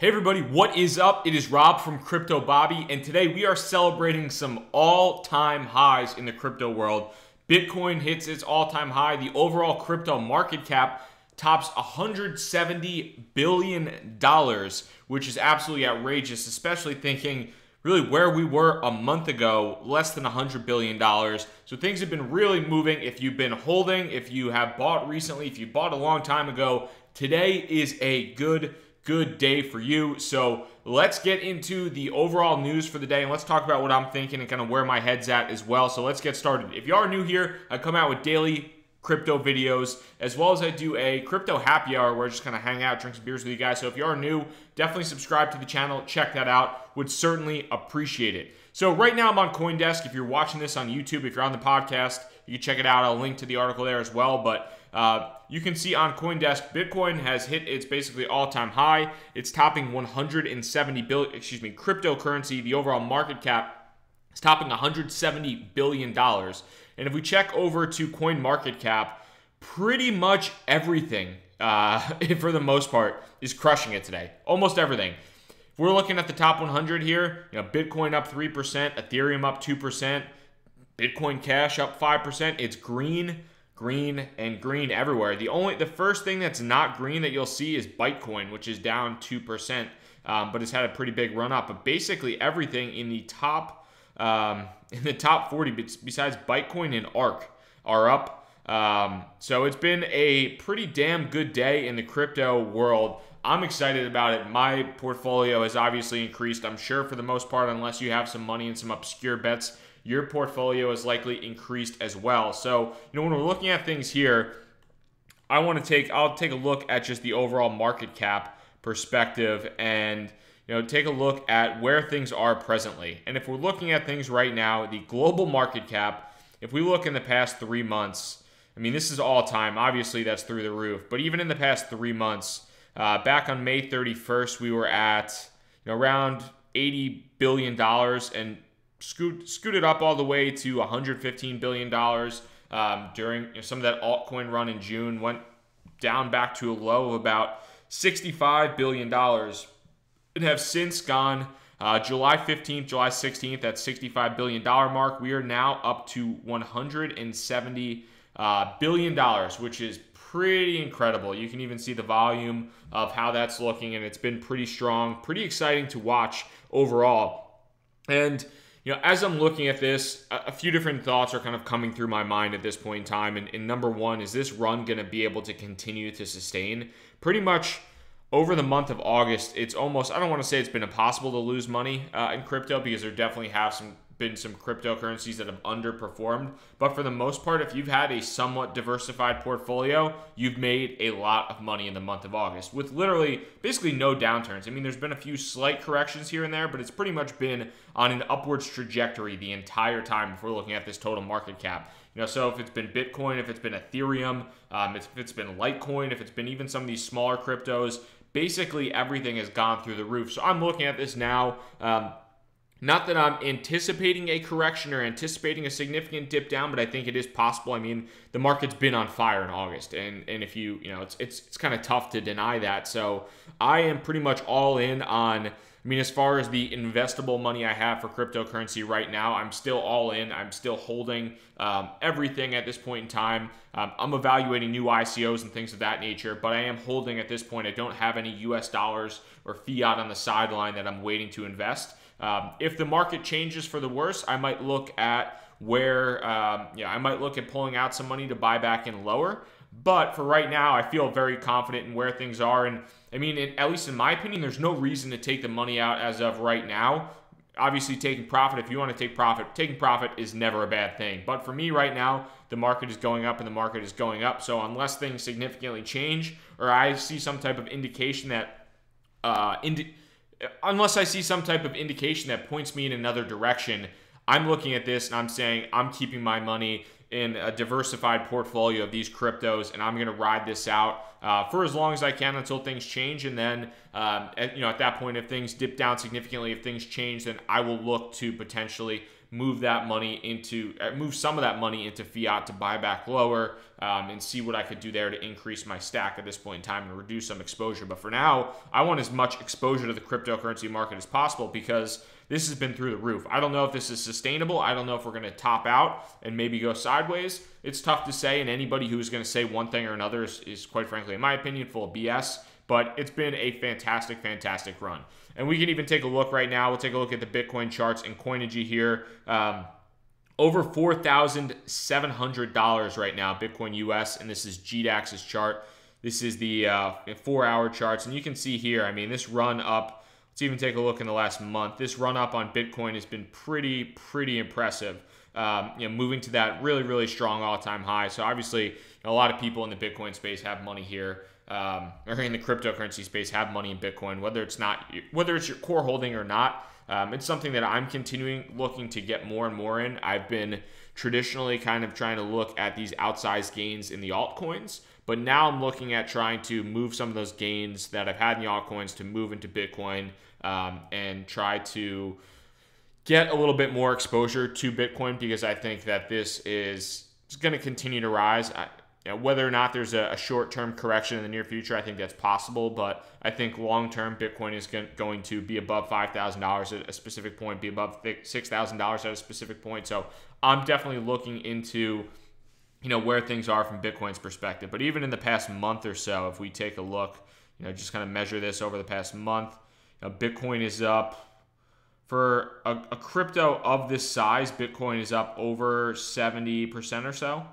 Hey everybody, what is up? It is Rob from Crypto Bobby, and today we are celebrating some all-time highs in the crypto world. Bitcoin hits its all-time high. The overall crypto market cap tops $170 billion, which is absolutely outrageous, especially thinking really where we were a month ago, less than $100 billion. So things have been really moving. If you've been holding, if you have bought recently, if you bought a long time ago, today is a good day for you. So let's get into the overall news for the day, and let's talk about what I'm thinking and kind of where my head's at as well. So let's get started. If you are new here, I come out with daily crypto videos, as well as I do a crypto happy hour where I just kind of hang out, drink some beers with you guys. So if you are new, definitely subscribe to the channel, check that out, would certainly appreciate it. So right now I'm on CoinDesk. If you're watching this on YouTube, if you're on the podcast, you can check it out. I'll link to the article there as well, but you can see on CoinDesk, Bitcoin has hit its basically all-time high. It's topping 170 billion, cryptocurrency, the overall market cap is topping $170 billion. And if we check over to CoinMarketCap, pretty much everything, for the most part, is crushing it today. Almost everything. If we're looking at the top 100 here, Bitcoin up 3%, Ethereum up 2%, Bitcoin Cash up 5%. It's green and green everywhere. The first thing that's not green that you'll see is Bitcoin, which is down 2%, but it's had a pretty big run up. But basically everything in the top 40, besides Bitcoin and ARK, are up. So it's been a pretty damn good day in the crypto world. I'm excited about it. My portfolio has obviously increased. I'm sure for the most part, unless you have some money in some obscure bets, your portfolio is likely increased as well. So, when we're looking at things here, I'll take a look at just the overall market cap perspective and take a look at where things are presently. And if we're looking at things right now, the global market cap, if we look in the past 3 months, this is all time. Obviously, that's through the roof. But even in the past 3 months, back on May 31st, we were at around $80 billion and scooted up all the way to $115 billion during some of that altcoin run in June, went down back to a low of about $65 billion. And have since gone July 15th, July 16th, that $65 billion mark. We are now up to $170 billion, which is pretty incredible. You can even see the volume of how that's looking, and it's been pretty strong, pretty exciting to watch overall. And as I'm looking at this, a few different thoughts are kind of coming through my mind at this point in time. And number one, is this run going to be able to continue to sustain? Pretty much over the month of August, it's almost, I don't want to say it's been impossible to lose money in crypto, because there definitely have been some cryptocurrencies that have underperformed. But for the most part, if you've had a somewhat diversified portfolio, you've made a lot of money in the month of August with literally basically no downturns. There's been a few slight corrections here and there, but it's pretty much been on an upwards trajectory the entire time if we're looking at this total market cap. So if it's been Bitcoin, if it's been Ethereum, if it's been Litecoin, if it's been even some of these smaller cryptos, basically everything has gone through the roof. So I'm looking at this now. Not that I'm anticipating a correction or anticipating a significant dip down, but I think it is possible. The market's been on fire in August, and if you, it's kind of tough to deny that. So I am pretty much all in on, as far as the investable money I have for cryptocurrency right now, I'm still all in. I'm still holding everything at this point in time. I'm evaluating new ICOs and things of that nature, but I am holding at this point. I don't have any US dollars or fiat on the sideline that I'm waiting to invest. If the market changes for the worse, I might look at I might look at pulling out some money to buy back in lower. But for right now, I feel very confident in where things are. And at least in my opinion, there's no reason to take the money out as of right now. Obviously, taking profit, if you want to take profit, taking profit is never a bad thing. But for me right now, the market is going up and the market is going up. So unless things significantly change, or I see some type of indication that unless I see some type of indication that points me in another direction, I'm looking at this and I'm saying I'm keeping my money in a diversified portfolio of these cryptos, and I'm going to ride this out for as long as I can until things change. And then, at that point, if things dip down significantly, if things change, then I will look to potentially move that money into, move some of that money into fiat to buy back lower, and see what I could do there to increase my stack at this point in time and reduce some exposure. But for now, I want as much exposure to the cryptocurrency market as possible because this has been through the roof. I don't know if this is sustainable. I don't know if we're going to top out and maybe go sideways. It's tough to say, and anybody who's going to say one thing or another is quite frankly, in my opinion, full of BS. But it's been a fantastic, fantastic run. And we can even take a look right now. We'll take a look at the Bitcoin charts and Coinigy here. Over $4,700 right now, Bitcoin US, and this is GDAX's chart. This is the 4-hour charts, and you can see here, I mean, this run up, let's even take a look in the last month. This run up on Bitcoin has been pretty impressive. Moving to that really, really strong all-time high. So obviously, a lot of people in the Bitcoin space have money here, or in the cryptocurrency space have money in Bitcoin, whether it's your core holding or not. It's something that I'm continuing looking to get more and more in. I've been traditionally kind of trying to look at these outsized gains in the altcoins, but now I'm looking at trying to move some of those gains that I've had in the altcoins to move into Bitcoin, and try to get a little bit more exposure to Bitcoin because I think that this is going to continue to rise. Whether or not there's a short-term correction in the near future, I think that's possible, but I think long-term Bitcoin is going to be above $5,000 at a specific point, be above $6,000 at a specific point. So I'm definitely looking into, where things are from Bitcoin's perspective. But even in the past month or so, if we take a look, just kind of measure this over the past month, Bitcoin is up. For a crypto of this size, Bitcoin is up over 70% or so.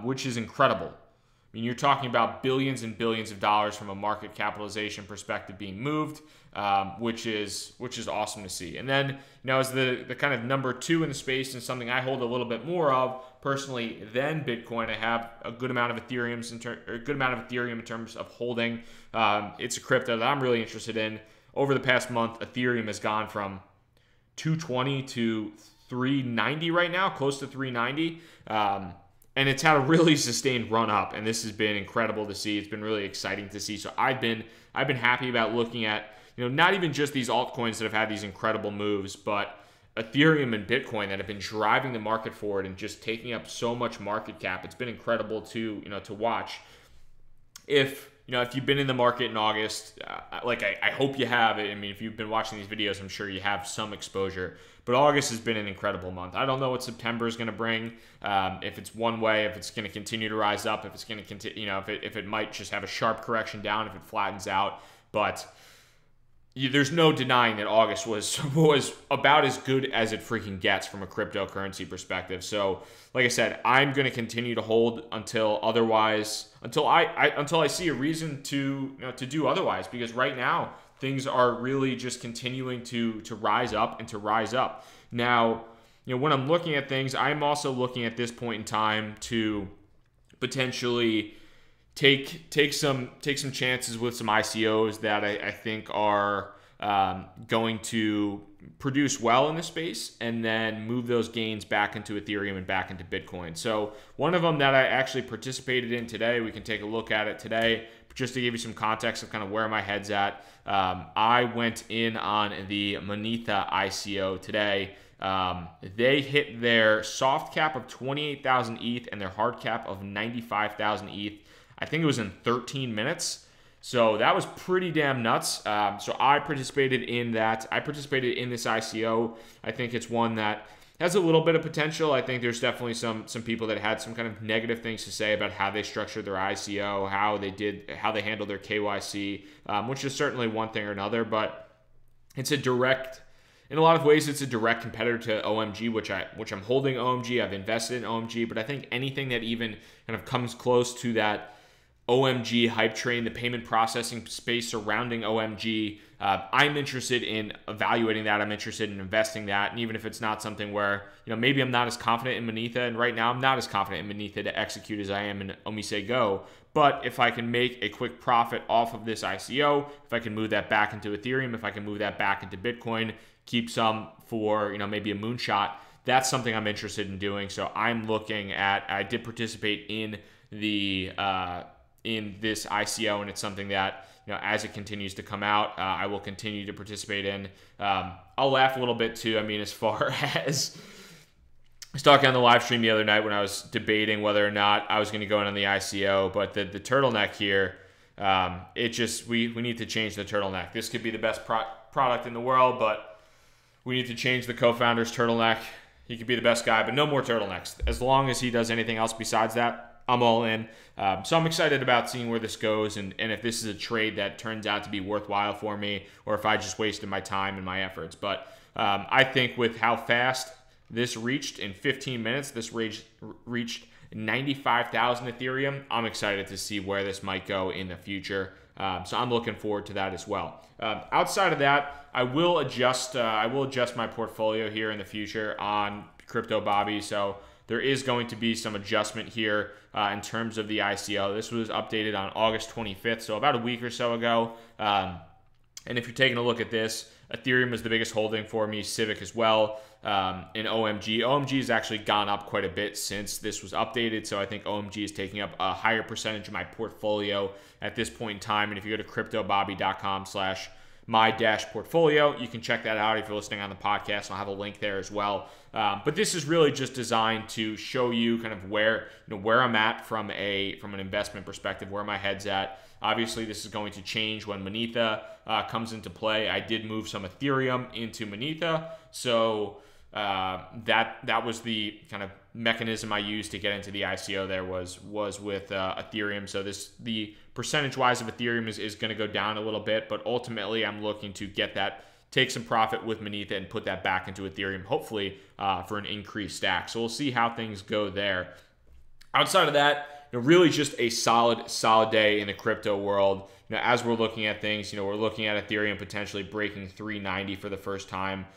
Which is incredible. I mean, you're talking about billions and billions of dollars from a market capitalization perspective being moved, which is awesome to see. And then, as the kind of number 2 in the space and something I hold a little bit more of personally than Bitcoin, I have a good amount of Ethereum in terms of holding. It's a crypto that I'm really interested in. Over the past month, Ethereum has gone from 220 to 390 right now, close to 390. And it's had a really sustained run up, and this has been incredible to see. It's been really exciting to see. So I've been happy about looking at, not even just these altcoins that have had these incredible moves, but Ethereum and Bitcoin that have been driving the market forward and just taking up so much market cap. It's been incredible to watch. If you've been in the market in August, I hope you have. I mean, if you've been watching these videos, I'm sure you have some exposure. But August has been an incredible month. I don't know what September is going to bring. If it's one way, if it's going to continue to rise up, if it's going to continue, if it might just have a sharp correction down, if it flattens out. But there's no denying that August was about as good as it freaking gets from a cryptocurrency perspective. So, like I said, I'm going to continue to hold until I see a reason to do otherwise. Because right now things are really just continuing to rise up and to rise up. Now, when I'm looking at things, I'm also looking at this point in time to potentially take some chances with some ICOs that I think are going to produce well in the space, and then move those gains back into Ethereum and back into Bitcoin. So one of them that I actually participated in today, we can take a look at it today, just to give you some context of kind of where my head's at. I went in on the Monetha ICO today. They hit their soft cap of 28,000 ETH and their hard cap of 95,000 ETH. I think it was in 13 minutes. So that was pretty damn nuts. So I participated in that. I participated in this ICO. I think it's one that has a little bit of potential. I think there's definitely some people that had some kind of negative things to say about how they structured their ICO, how they handled their KYC, which is certainly one thing or another. But it's in a lot of ways, it's a direct competitor to OMG, which I'm holding OMG. I've invested in OMG, but I think anything that even kind of comes close to that OMG hype train, the payment processing space surrounding OMG, I'm interested in evaluating that. I'm interested in investing that. And even if it's not something where, maybe I'm not as confident in Monetha, and right now I'm not as confident in Monetha to execute as I am in Omise Go. But if I can make a quick profit off of this ICO, if I can move that back into Ethereum, if I can move that back into Bitcoin, keep some for, maybe a moonshot, that's something I'm interested in doing. So I'm looking at, I did participate in the, in this ICO, and it's something that, as it continues to come out, I will continue to participate in. I'll laugh a little bit too. I mean, as far as I was talking on the live stream the other night when I was debating whether or not I was going to go in on the ICO, but the turtleneck here, we need to change the turtleneck. This could be the best product in the world, but we need to change the co-founder's turtleneck. He could be the best guy, but no more turtlenecks. As long as he does anything else besides that, I'm all in. So I'm excited about seeing where this goes and if this is a trade that turns out to be worthwhile for me or if I just wasted my time and my efforts. But I think with how fast this reached in 15 minutes, this reached 95,000 Ethereum. I'm excited to see where this might go in the future. So I'm looking forward to that as well. Outside of that, I will adjust my portfolio here in the future on Crypto Bobby. So there is going to be some adjustment here in terms of the ICO. This was updated on August 25th, so about a week or so ago. And if you're taking a look at this, Ethereum is the biggest holding for me, Civic as well, and OMG. OMG has actually gone up quite a bit since this was updated, so I think OMG is taking up a higher percentage of my portfolio at this point in time. And if you go to cryptobobby.com/my-portfolio, you can check that out if you're listening on the podcast. I'll have a link there as well. But this is really just designed to show you kind of where I'm at from an investment perspective, where my head's at. Obviously, this is going to change when Monetha comes into play. I did move some Ethereum into Monetha, so that was the kind of mechanism I used to get into the ICO. There was with Ethereum. So the percentage-wise of Ethereum is going to go down a little bit, but ultimately I'm looking to take some profit with Monetha and put that back into Ethereum, hopefully for an increased stack. So we'll see how things go there. Outside of that, really just a solid day in the crypto world. As we're looking at things, we're looking at Ethereum potentially breaking 390 for the first time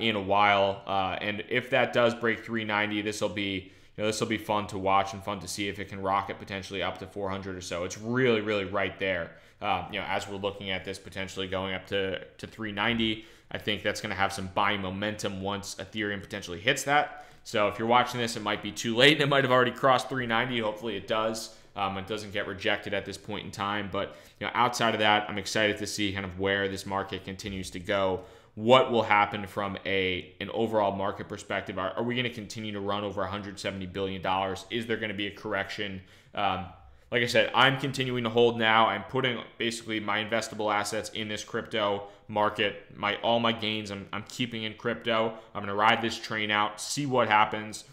in a while. And if that does break 390, this will be fun to watch and fun to see if it can rocket potentially up to 400 or so. It's really right there. As we're looking at this potentially going up to 390, I think that's going to have some buying momentum once Ethereum potentially hits that. So if you're watching this, it might be too late. It might have already crossed 390. Hopefully it does. It doesn't get rejected at this point in time. But outside of that, I'm excited to see kind of where this market continues to go. What will happen from an overall market perspective? Are we going to continue to run over $170 billion? Is there going to be a correction? Like I said, I'm continuing to hold now. I'm putting basically my investable assets in this crypto market. All my gains, I'm keeping in crypto. I'm going to ride this train out, see what happens.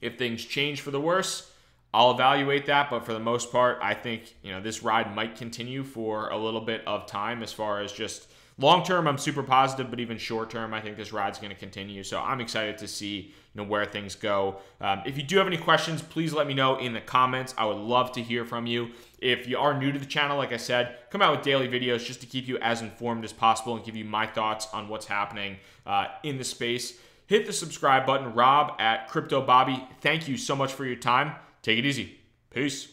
If things change for the worse, I'll evaluate that. But for the most part, I think this ride might continue for a little bit of time. As far as just long term, I'm super positive, but even short term, I think this ride's going to continue. So I'm excited to see where things go. If you do have any questions, please let me know in the comments. I would love to hear from you. If you are new to the channel, like I said, come out with daily videos just to keep you as informed as possible and give you my thoughts on what's happening in the space. Hit the subscribe button. Rob at Crypto Bobby. Thank you so much for your time. Take it easy. Peace.